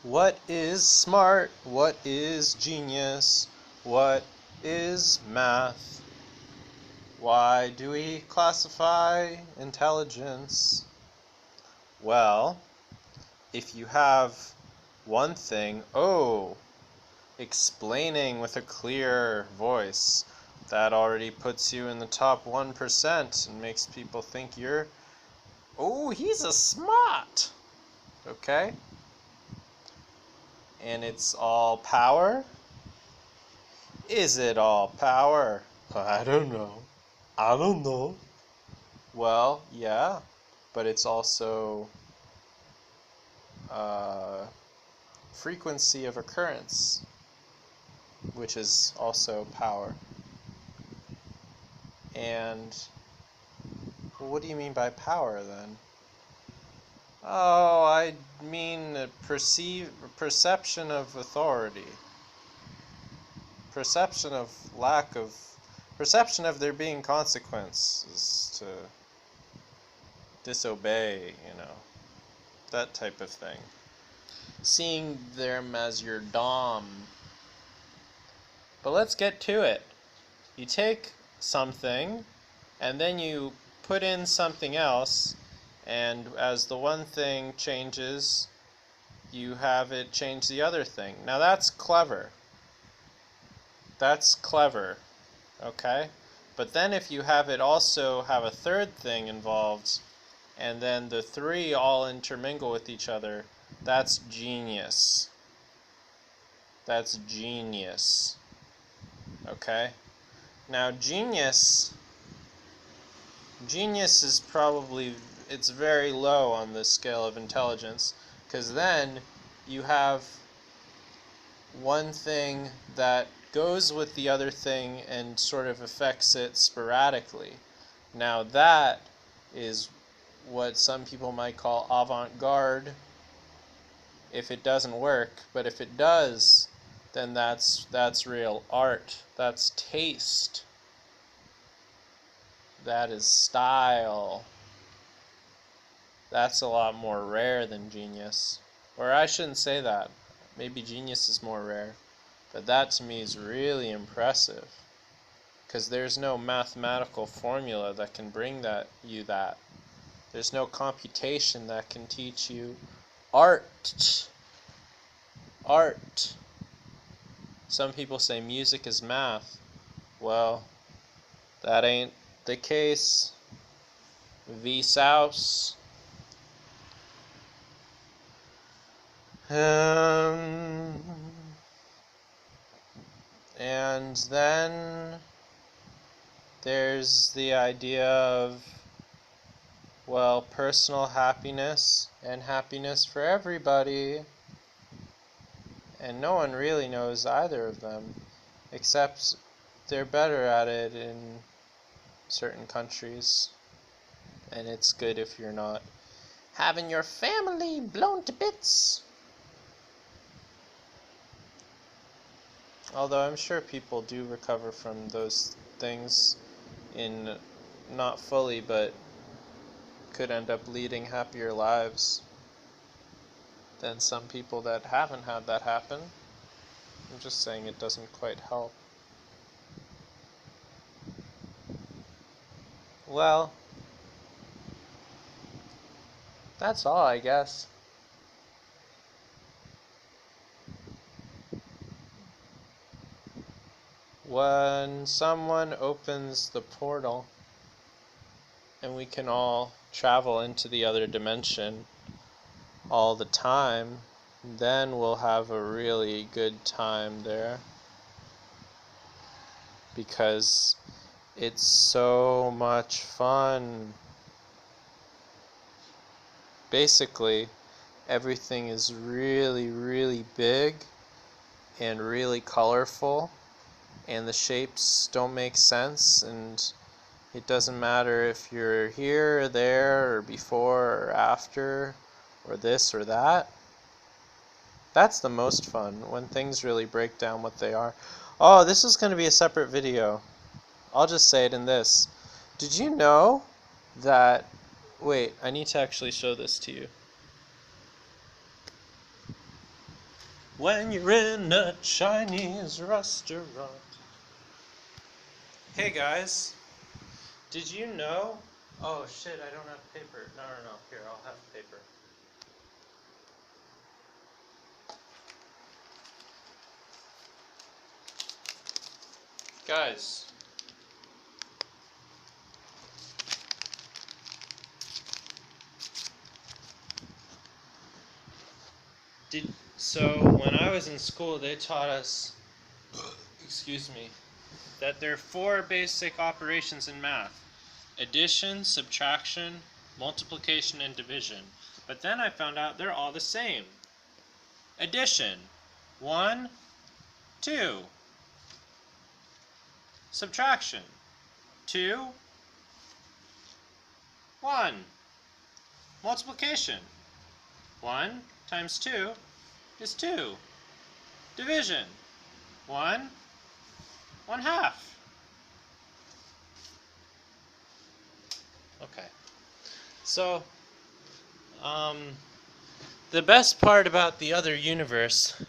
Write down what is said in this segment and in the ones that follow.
What is smart? What is genius? What is math? Why do we classify intelligence? Well, if you have one thing, explaining with a clear voice, that already puts you in the top 1% and makes people think you're, he's a smart, okay? And it's all power? Is it all power? I don't know. I don't know. Well, yeah, but it's also frequency of occurrence, which is also power. And what do you mean by power then? Oh, I mean perception of authority. Perception of there being consequences to disobey, that type of thing. Seeing them as your dom. But let's get to it. You take something, and then you put in something else, and as the one thing changes, you have it change the other thing. Now that's clever. That's clever, okay? But then if you have it also have a third thing involved, and then the three all intermingle with each other, that's genius. That's genius. Okay? Now genius is probably, it's very low on the scale of intelligence, because then you have one thing that goes with the other thing and sort of affects it sporadically. Now that is what some people might call avant-garde if it doesn't work, but if it does, then that's real art. That's taste. That is style. That's a lot more rare than genius. Or I shouldn't say that. Maybe genius is more rare. But that to me is really impressive. Because there's no mathematical formula that can bring you that. There's no computation that can teach you art. Art. Some people say music is math. Well, that ain't the case. Vsauce. And then there's the idea of, well, personal happiness and happiness for everybody. And no one really knows either of them, except they're better at it in certain countries. And it's good if you're not having your family blown to bits. Although I'm sure people do recover from those things in not fully, but could end up leading happier lives than some people that haven't had that happen. I'm just saying it doesn't quite help. Well, that's all, I guess. When someone opens the portal and we can all travel into the other dimension all the time, then we'll have a really good time there. Because it's so much fun. Basically, everything is really, really big and really colorful, and the shapes don't make sense, and it doesn't matter if you're here or there or before or after or this or that. That's the most fun, when things really break down what they are. Oh, this is going to be a separate video. I'll just say it in this. Did you know that... Wait, I need to actually show this to you. when you're in a Chinese restaurant. Hey guys, did you know? Oh shit, I don't have paper. No, here, I'll have paper. Guys, so when I was in school, they taught us, excuse me, that there are 4 basic operations in math: addition, subtraction, multiplication, and division. But then I found out they're all the same. Addition, 1, 2. Subtraction, 2, 1. Multiplication, 1 times 2 is 2. Division, 1 1/2. Okay. So, the best part about the other universe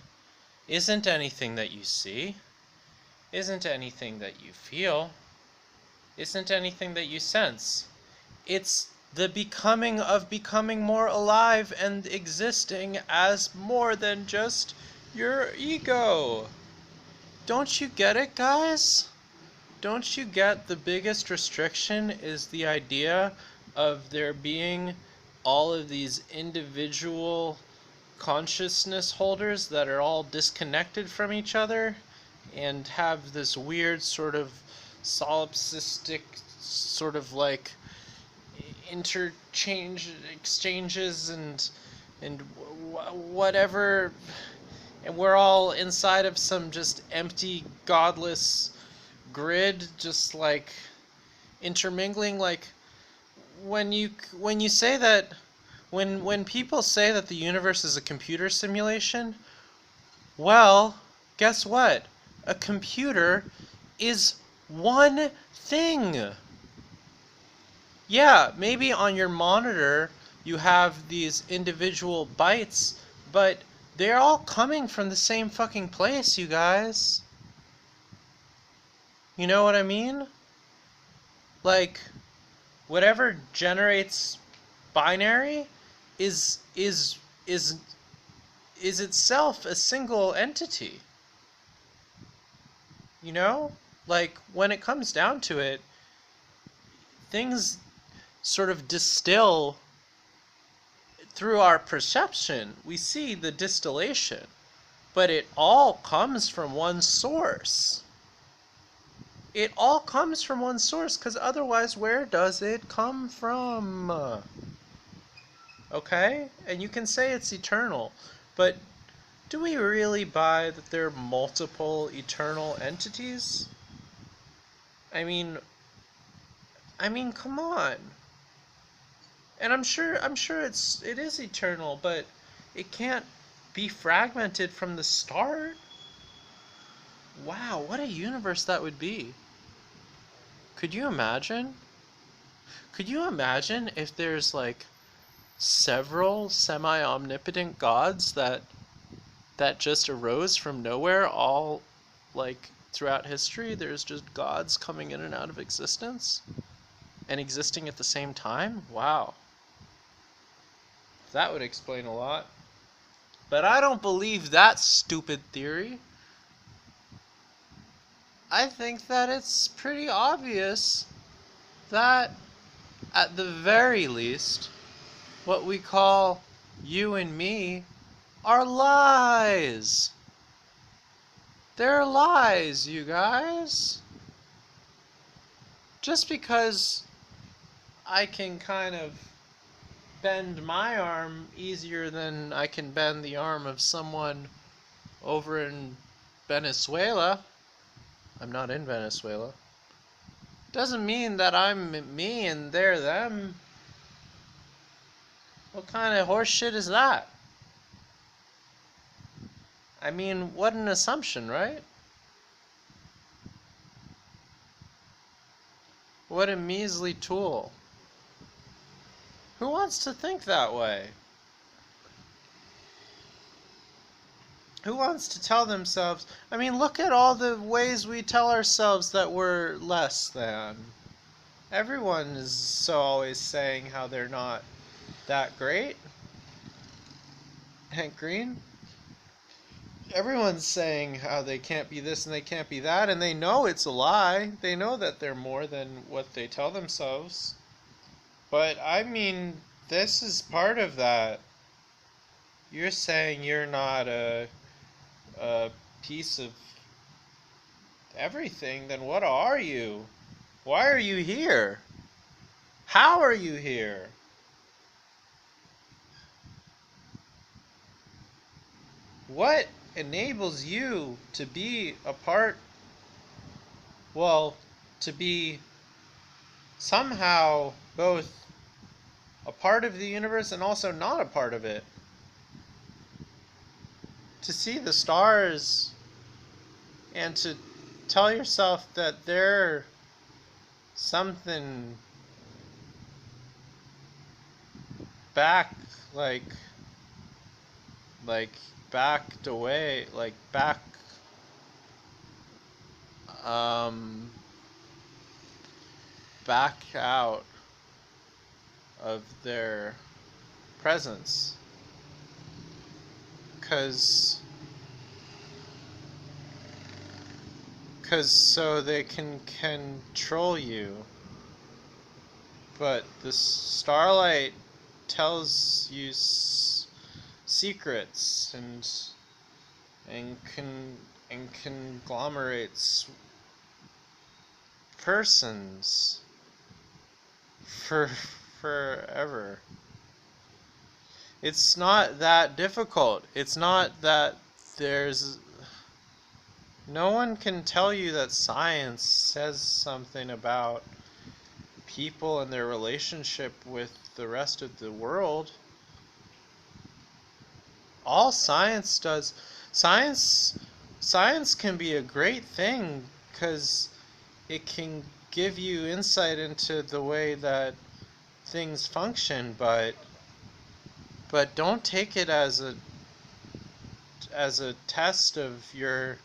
isn't anything that you see, isn't anything that you feel, isn't anything that you sense. It's the becoming of becoming more alive and existing as more than just your ego. Don't you get it, guys? Don't you get the biggest restriction is the idea of there being all of these individual consciousness holders that are all disconnected from each other and have this weird sort of solipsistic sort of like exchanges and whatever, and we're all inside of some just empty godless grid, just like intermingling. Like when you say that, when people say that the universe is a computer simulation, well, guess what? A computer is one thing. Yeah, maybe on your monitor you have these individual bytes, but they're all coming from the same fucking place, you guys. You know what I mean? Like, whatever generates binary is itself a single entity. You know? Like, when it comes down to it, things sort of distill through our perception. We see the distillation, but it all comes from one source. It all comes from one source, because otherwise, where does it come from? Okay? And you can say it's eternal, but do we really buy that there are multiple eternal entities? I mean, come on. And I'm sure it is eternal, but it can't be fragmented from the start. Wow, what a universe that would be. Could you imagine? Could you imagine if there's like several semi-omnipotent gods that just arose from nowhere, all like throughout history? There's just gods coming in and out of existence and existing at the same time? Wow. That would explain a lot. But I don't believe that stupid theory. I think that it's pretty obvious that, at the very least, what we call you and me are lies. They're lies, you guys. Just because I can kind of bend my arm easier than I can bend the arm of someone over in Venezuela. I'm not in Venezuela. Doesn't mean that I'm me and they're them. What kind of horse shit is that? I mean, what an assumption, right? What a measly tool. Who wants to think that way? Who wants to tell themselves? I mean, look at all the ways we tell ourselves that we're less than. Everyone is so always saying how they're not that great. Hank Green? Everyone's saying how they can't be this and they can't be that, and they know it's a lie. They know that they're more than what they tell themselves. But I mean, this is part of that. You're saying you're not a piece of everything, then what are you? Why are you here? How are you here? What enables you to be a part, well, to be somehow both a part of the universe and also not a part of it? To see the stars and to tell yourself that they're something back, like backed away, like um back out of their presence, cause so they can control you. But the starlight tells you secrets and conglomerates persons for forever. It's not that difficult. It's not that there's no one can tell you that science says something about people and their relationship with the rest of the world. All science does, science can be a great thing because it can give you insight into the way that things function, but don't take it as a test of your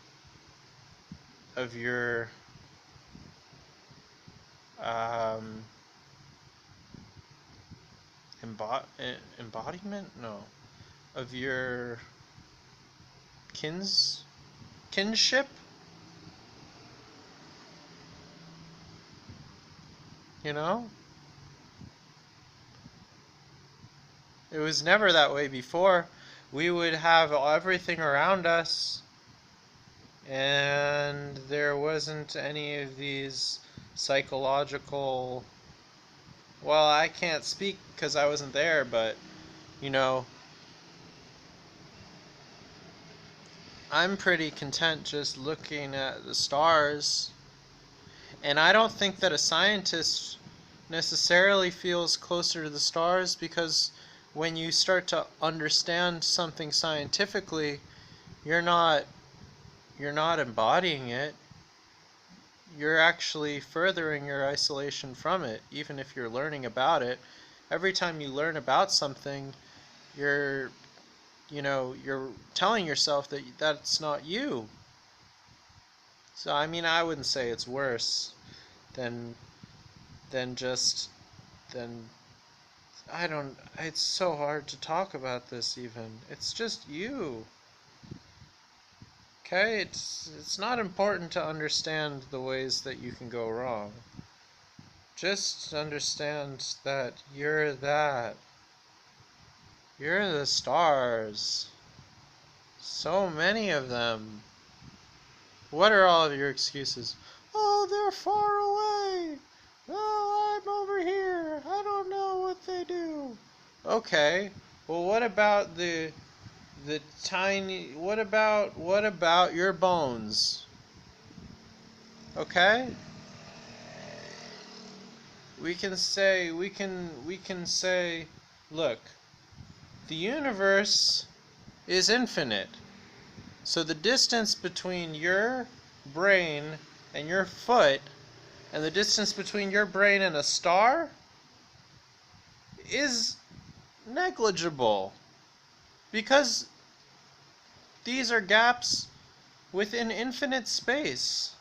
um, embodiment, no, of your kinship, you know? It was never that way before. We would have everything around us, and there wasn't any of these psychological, well, I can't speak because I wasn't there, but, you know, I'm pretty content just looking at the stars, and I don't think that a scientist necessarily feels closer to the stars, because when you start to understand something scientifically, you're not embodying it. You're actually furthering your isolation from it, even if you're learning about it. Every time you learn about something, you're telling yourself that that's not you. So I mean, I wouldn't say it's worse than just than I don't, it's so hard to talk about this even. It's just you. Okay? It's not important to understand the ways that you can go wrong. Just understand that you're that. You're the stars. So many of them. What are all of your excuses? Oh, they're far away. Oh, I'm over here. I don't know what they do. Okay. Well, what about the tiny, what about your bones? Okay? We can say, look, the universe is infinite. So the distance between your brain and your foot and the distance between your brain and a star is negligible, because these are gaps within infinite space.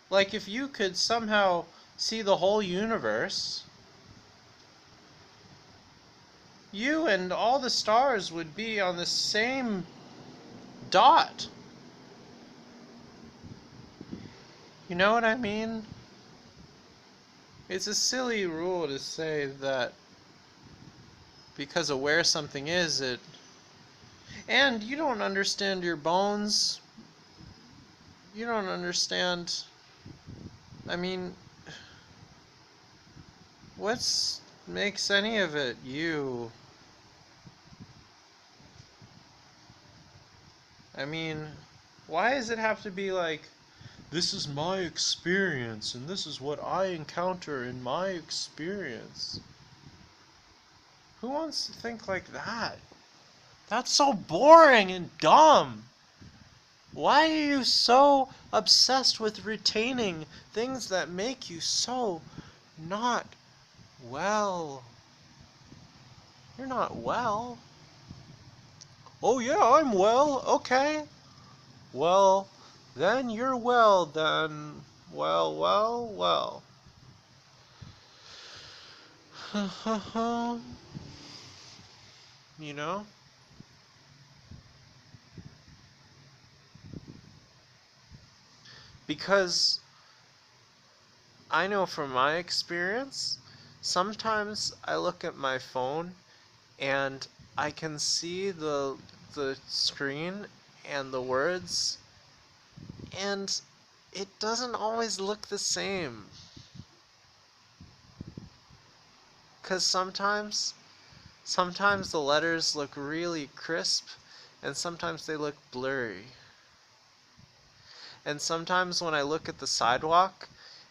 Like if you could somehow see the whole universe, you and all the stars would be on the same dot. You know what I mean? It's a silly rule to say that because of where something is, it... And you don't understand your bones. You don't understand... I mean... What makes any of it you? I mean, why does it have to be like, this is my experience, and this is what I encounter in my experience? Who wants to think like that? That's so boring and dumb. Why are you so obsessed with retaining things that make you so not well? You're not well. Oh yeah, I'm well. Okay. Well, then you're well then. Well, well, well. You know? Because I know from my experience, sometimes I look at my phone and I can see the screen and the words, and it doesn't always look the same. 'Cause sometimes the letters look really crisp, and sometimes they look blurry. And sometimes when I look at the sidewalk,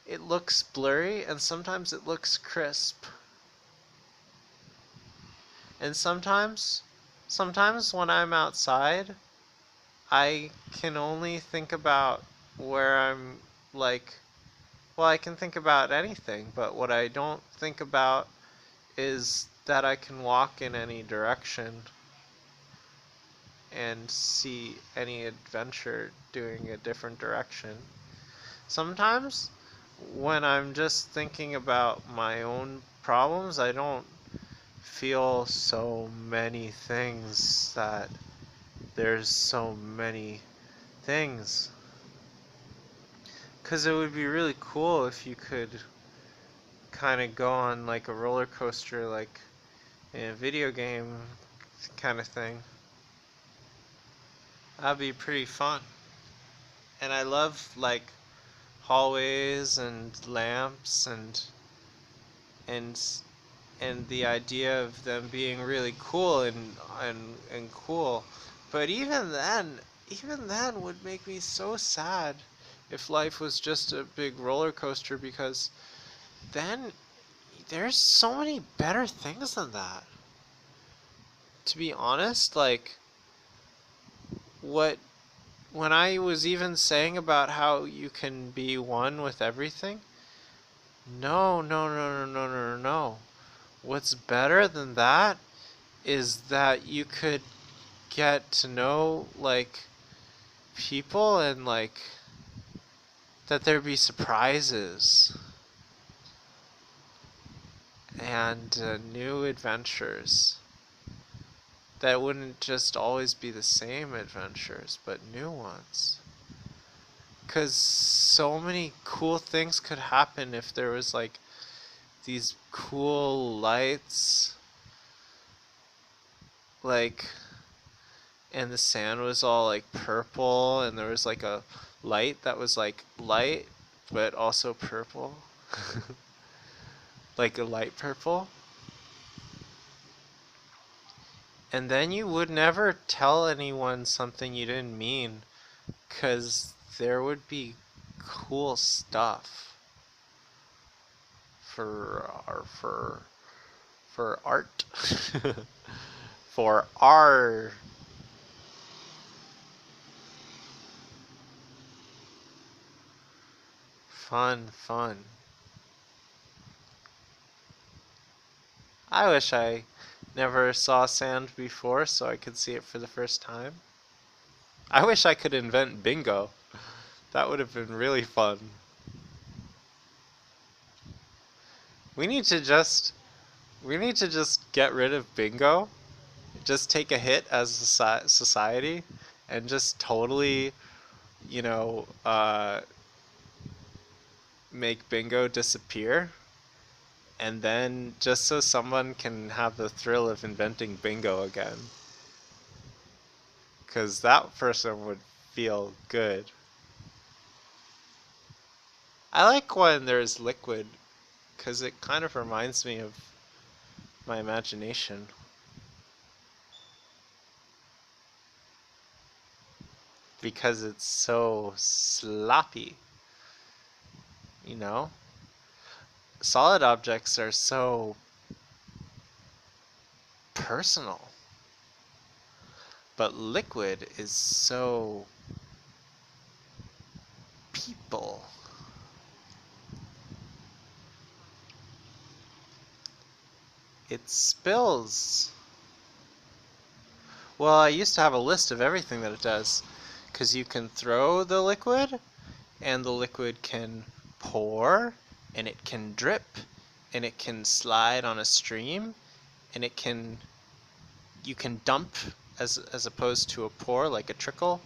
it looks blurry, and sometimes it looks crisp. And sometimes when I'm outside, I can only think about where I'm, like, well, I can think about anything, but what I don't think about is that I can walk in any direction and see any adventure doing a different direction. Sometimes when I'm just thinking about my own problems, I don't feel so many things, that there's so many things. 'Cause it would be really cool if you could kind of go on like a roller coaster, like in a video game kind of thing. That'd be pretty fun. And I love like hallways and lamps and and the idea of them being really cool and cool. But even then would make me so sad if life was just a big roller coaster, because then there's so many better things than that. To be honest, like when I was even saying about how you can be one with everything, no. What's better than that is that you could get to know like people, and like that there be surprises and new adventures that wouldn't just always be the same adventures, but new ones. Because so many cool things could happen if there was like these cool lights, like, and the sand was all like purple, and there was like a light that was like light but also purple. Like a light purple. And then you would never tell anyone something you didn't mean, because there would be cool stuff for art. For art. Fun. I wish I Never saw sand before, so I could see it for the first time. I wish I could invent bingo. That would have been really fun. We need to just get rid of bingo. Just take a hit as a society and just totally, you know, make bingo disappear. And then just so someone can have the thrill of inventing bingo again. Because that person would feel good. I like when there's liquid, because it kind of reminds me of my imagination. Because it's so sloppy, you know? Solid objects are so personal. But liquid is so people. It spills. Well, I used to have a list of everything that it does, because you can throw the liquid, and the liquid can pour, and it can drip, and it can slide on a stream, and you can dump as opposed to a pour, like a trickle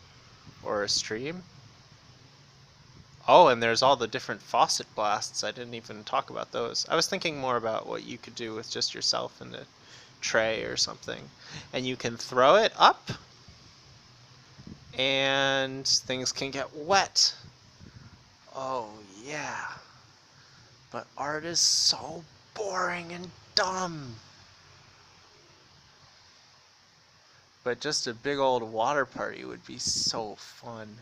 or a stream. Oh, and there's all the different faucet blasts. I didn't even talk about those. I was thinking more about what you could do with just yourself in a tray or something. And you can throw it up, and things can get wet. Oh, yeah. But art is so boring and dumb. But just a big old water party would be so fun.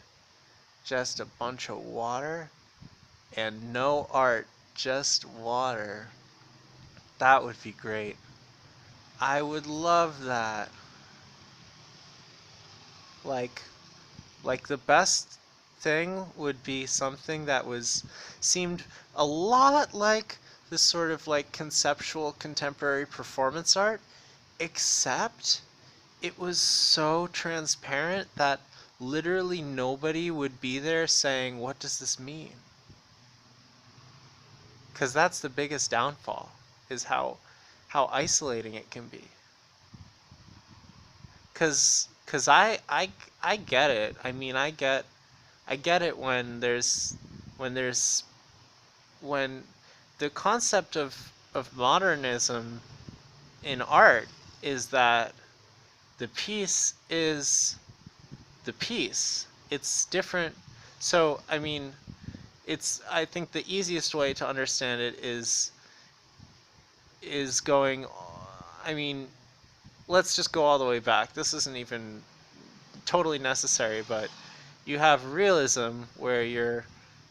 Just a bunch of water and no art, just water. That would be great. I would love that. Like the best thing would be something that seemed a lot like this sort of like conceptual contemporary performance art, except it was so transparent that literally nobody would be there saying, what does this mean? Because that's the biggest downfall, is how isolating it can be. Because I get it. I mean, I get it when the concept of modernism in art is that the piece is the piece. It's different. So, I mean, I think the easiest way to understand it is going, I mean, let's just go all the way back. This isn't even totally necessary, but you have realism where you're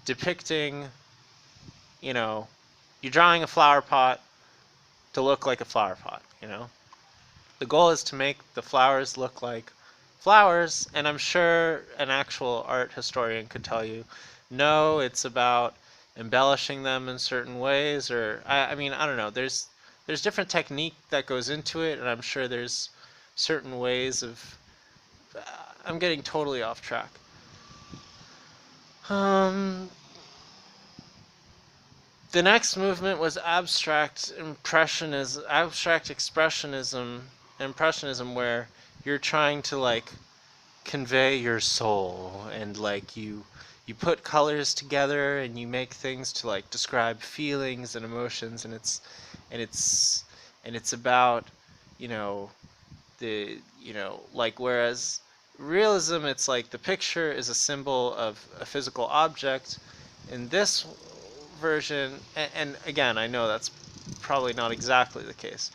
depicting, you're drawing a flower pot to look like a flower pot, The goal is to make the flowers look like flowers, and I'm sure an actual art historian could tell you, no, it's about embellishing them in certain ways, or, I mean, I don't know, there's different technique that goes into it, and I'm sure there's certain ways of, I'm getting totally off track. The next movement was abstract expressionism, where you're trying to like convey your soul, and like you put colors together and you make things to like describe feelings and emotions, and it's about like, whereas realism, it's like the picture is a symbol of a physical object. In this version, and again, I know that's probably not exactly the case.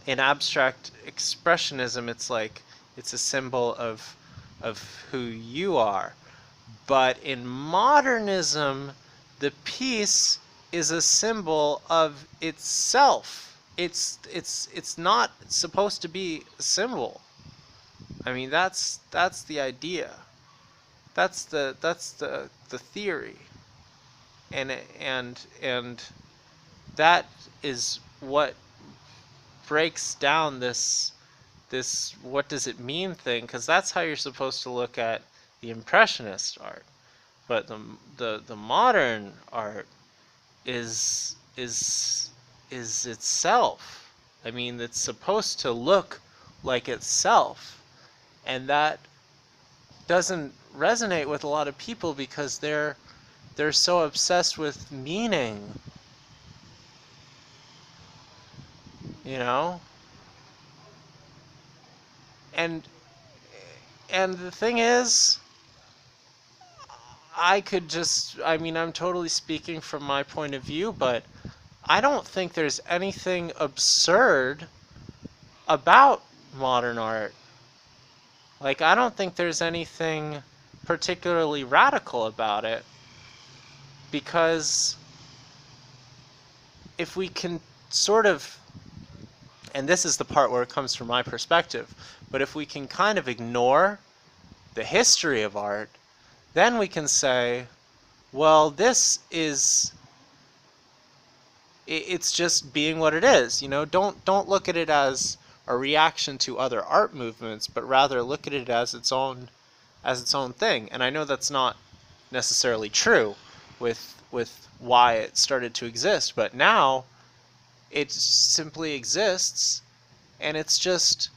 In abstract expressionism, it's like it's a symbol of who you are. But in modernism, the piece is a symbol of itself. It's not supposed to be a symbol. I mean, that's the idea. That's the theory. And that is what breaks down this what does it mean thing, because that's how you're supposed to look at the Impressionist art. But the modern art is itself. I mean, it's supposed to look like itself, and that doesn't resonate with a lot of people because they're so obsessed with meaning, you know? And the thing is, I mean, I'm totally speaking from my point of view, but I don't think there's anything absurd about modern art. Like, I don't think there's anything particularly radical about it, because if we can sort of, and this is the part where it comes from my perspective, but if we can kind of ignore the history of art, then we can say, well, this is, it's just being what it is, you know? Don't look at it as a reaction to other art movements, but rather look at it as its own thing. And I know that's not necessarily true with why it started to exist, but now it simply exists, and it's just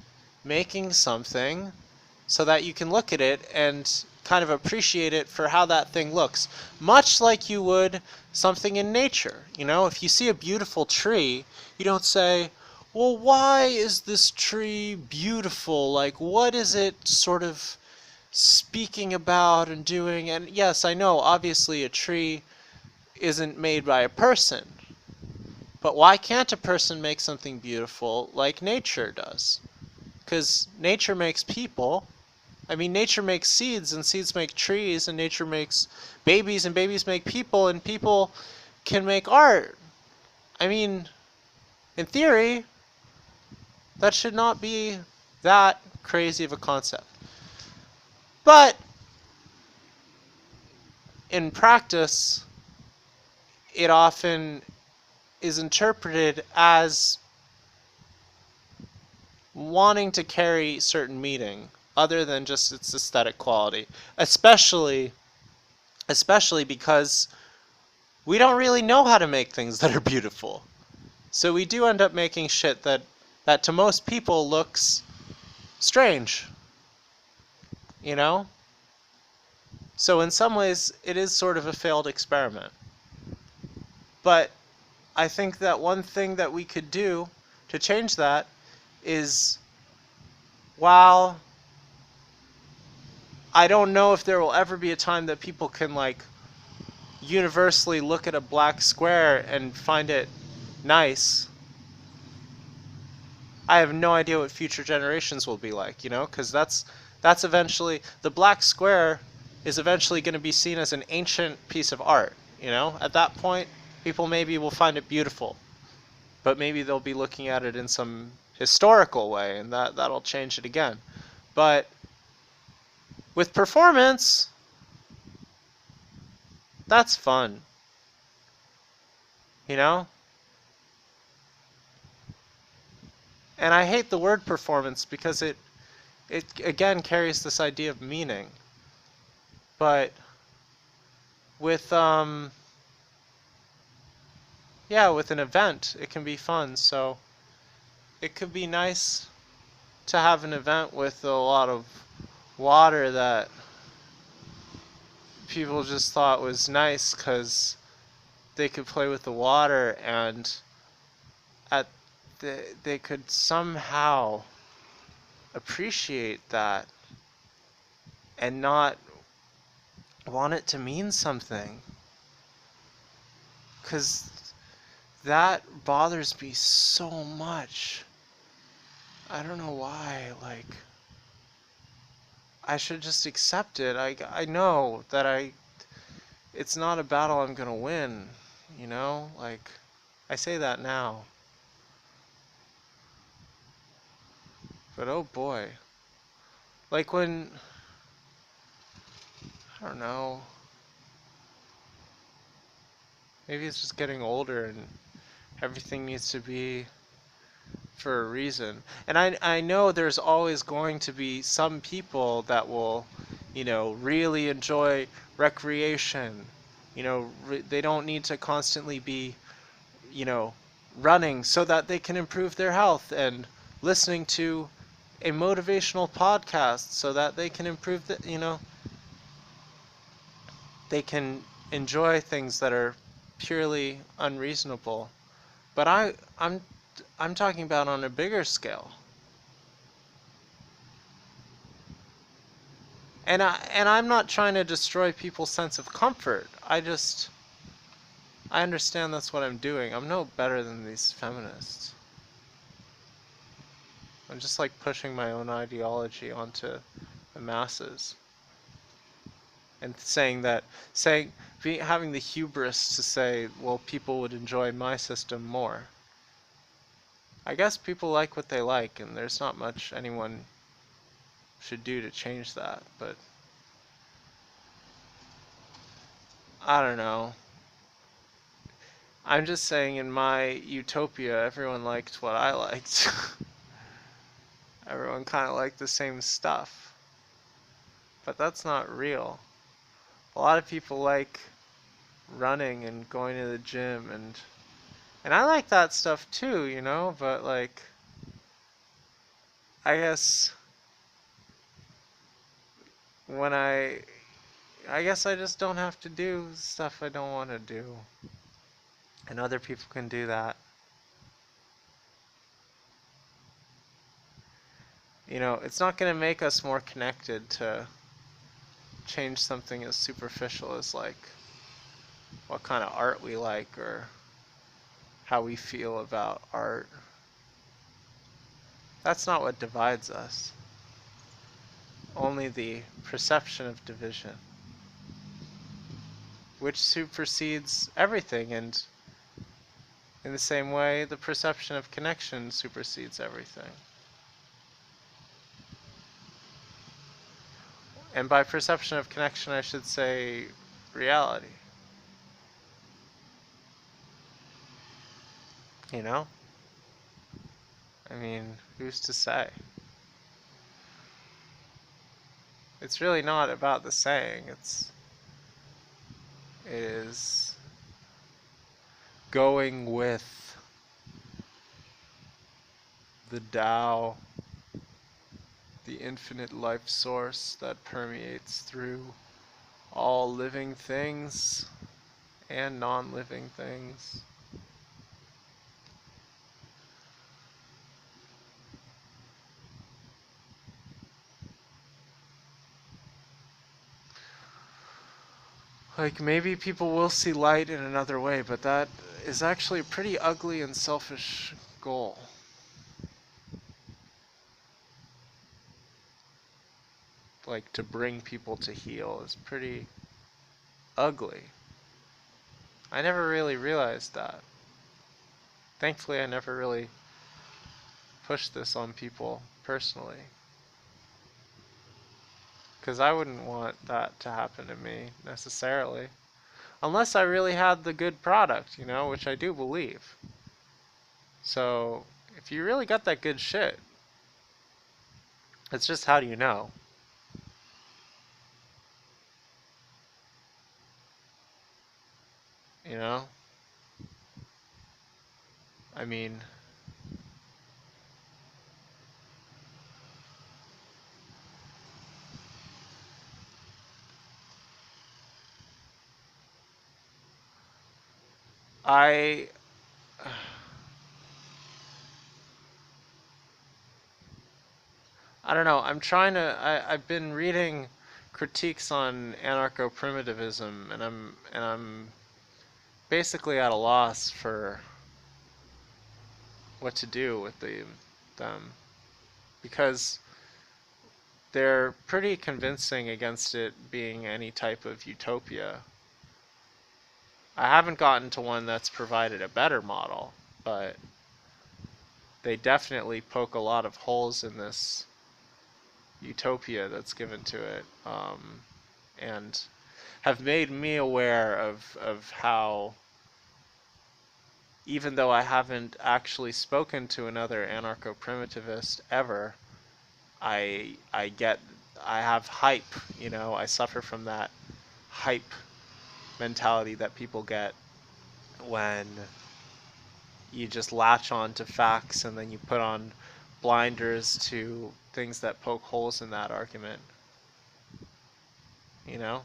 making something so that you can look at it and kind of appreciate it for how that thing looks. Much like you would something in nature. You know, if you see a beautiful tree, you don't say, well, why is this tree beautiful? Like, what is it sort of speaking about and doing? And yes, I know, obviously a tree isn't made by a person. But why can't a person make something beautiful like nature does? Because nature makes people. I mean, nature makes seeds, and seeds make trees, and nature makes babies, and babies make people, and people can make art. I mean, in theory, that should not be that crazy of a concept. But in practice, it often is interpreted as wanting to carry certain meaning other than just its aesthetic quality, especially because we don't really know how to make things that are beautiful. So we do end up making shit that to most people looks strange, you know? So in some ways, it is sort of a failed experiment. But I think that one thing that we could do to change that is, while I don't know if there will ever be a time that people can, like, universally look at a black square and find it nice, I have no idea what future generations will be like, you know? Because that's eventually, the black square is eventually going to be seen as an ancient piece of art, you know? At that point, people maybe will find it beautiful, but maybe they'll be looking at it in some historical way, and that'll change it again. But with performance, that's fun, you know? And I hate the word performance because it again carries this idea of meaning. But with with an event, it can be fun. So it could be nice to have an event with a lot of water that people just thought was nice because they could play with the water, and they could somehow appreciate that and not want it to mean something, because that bothers me so much. I don't know why. Like, I should just accept it. I know that it's not a battle I'm gonna win, you know? Like, I say that now. But oh boy. Like when, I don't know, maybe it's just getting older and everything needs to be for a reason. And I know there's always going to be some people that will, really enjoy recreation. They don't need to constantly be, you know, running so that they can improve their health, and listening to a motivational podcast so that they can improve they can enjoy things that are purely unreasonable. But I'm talking about on a bigger scale. And I'm not trying to destroy people's sense of comfort. I understand that's what I'm doing. I'm no better than these feminists. I'm just like pushing my own ideology onto the masses, and having the hubris to say, well, people would enjoy my system more. I guess people like what they like, and there's not much anyone should do to change that, but I don't know. I'm just saying, in my utopia, everyone liked what I liked. Everyone kind of liked the same stuff. But that's not real. A lot of people like running and going to the gym, and I like that stuff too, but like, I guess when I guess I just don't have to do stuff I don't want to do. And other people can do that. It's not going to make us more connected to change something as superficial as like what kind of art we like or how we feel about art. That's not what divides us. Only the perception of division, which supersedes everything, and in the same way, the perception of connection supersedes everything. And by perception of connection, I should say reality. I mean, who's to say? It's really not about the saying. It is going with the Tao, the infinite life source that permeates through all living things and non-living things. Like, maybe people will see light in another way, but that is actually a pretty ugly and selfish goal. Like, to bring people to heal is pretty ugly. I never really realized that. Thankfully, I never really pushed this on people personally, because I wouldn't want that to happen to me necessarily, unless I really had the good product, which I do believe. So if you really got that good shit, it's just, how do you know? I mean, I don't know. I've been reading critiques on anarcho-primitivism, and I'm basically at a loss for what to do with them, because they're pretty convincing against it being any type of utopia. I haven't gotten to one that's provided a better model, but they definitely poke a lot of holes in this utopia that's given to it, and have made me aware of how even though I haven't actually spoken to another anarcho-primitivist ever, I get, I have hype, I suffer from that hype mentality that people get when you just latch on to facts and then you put on blinders to things that poke holes in that argument, you know?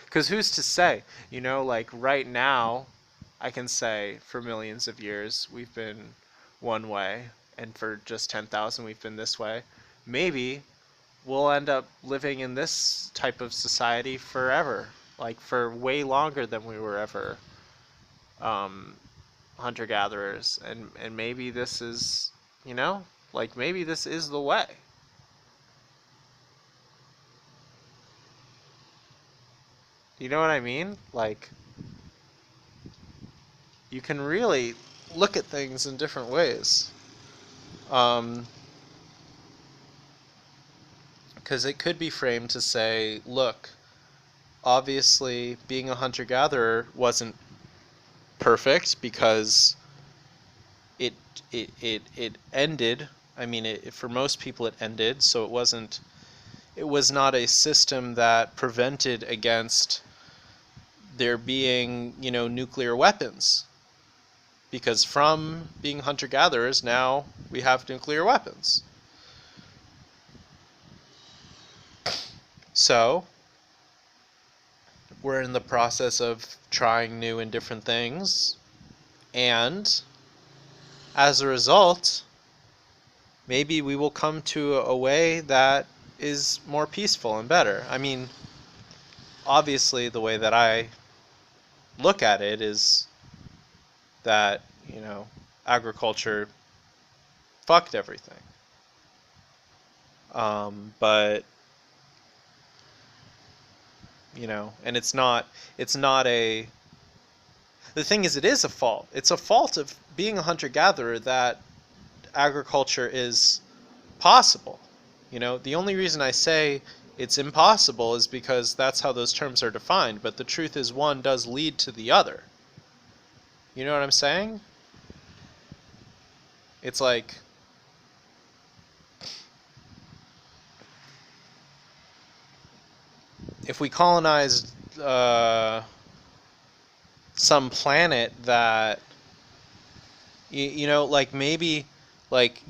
Because who's to say, like right now, I can say for millions of years we've been one way, and for just 10,000 we've been this way. Maybe we'll end up living in this type of society forever, like for way longer than we were ever um, hunter-gatherers, and maybe this is, like maybe this is the way. You know what I mean? Like, you can really look at things in different ways. Because it could be framed to say, look, obviously being a hunter-gatherer wasn't perfect because it it ended. I mean, for most people it ended, so it was not a system that prevented against there being, nuclear weapons. Because from being hunter-gatherers, now we have nuclear weapons. So, we're in the process of trying new and different things, and as a result, maybe we will come to a way that is more peaceful and better. I mean, obviously the way that I look at it is that, agriculture fucked everything. But, and it's not a, the thing is, it is a fault. It's a fault of being a hunter-gatherer that agriculture is possible. The only reason I say it's impossible is because that's how those terms are defined, but the truth is one does lead to the other. You know what I'm saying? It's like, if we colonized some planet that, like maybe, like,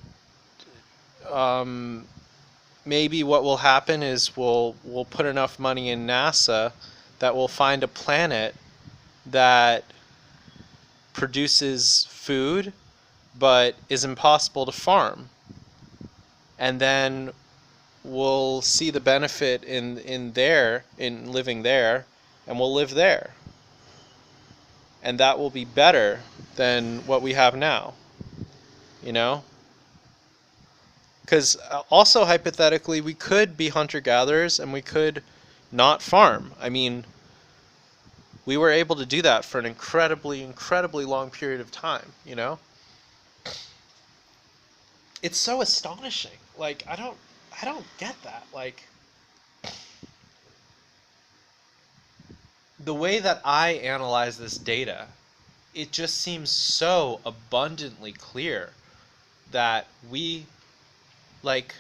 maybe what will happen is we'll put enough money in NASA that we'll find a planet that produces food but is impossible to farm, and then we'll see the benefit in living there, and we'll live there, and that will be better than what we have now, because also hypothetically we could be hunter-gatherers and we could not farm. I mean, we were able to do that for an incredibly long period of time, It's so astonishing. Like, I don't get that. Like, the way that I analyze this data, it just seems so abundantly clear that we, like,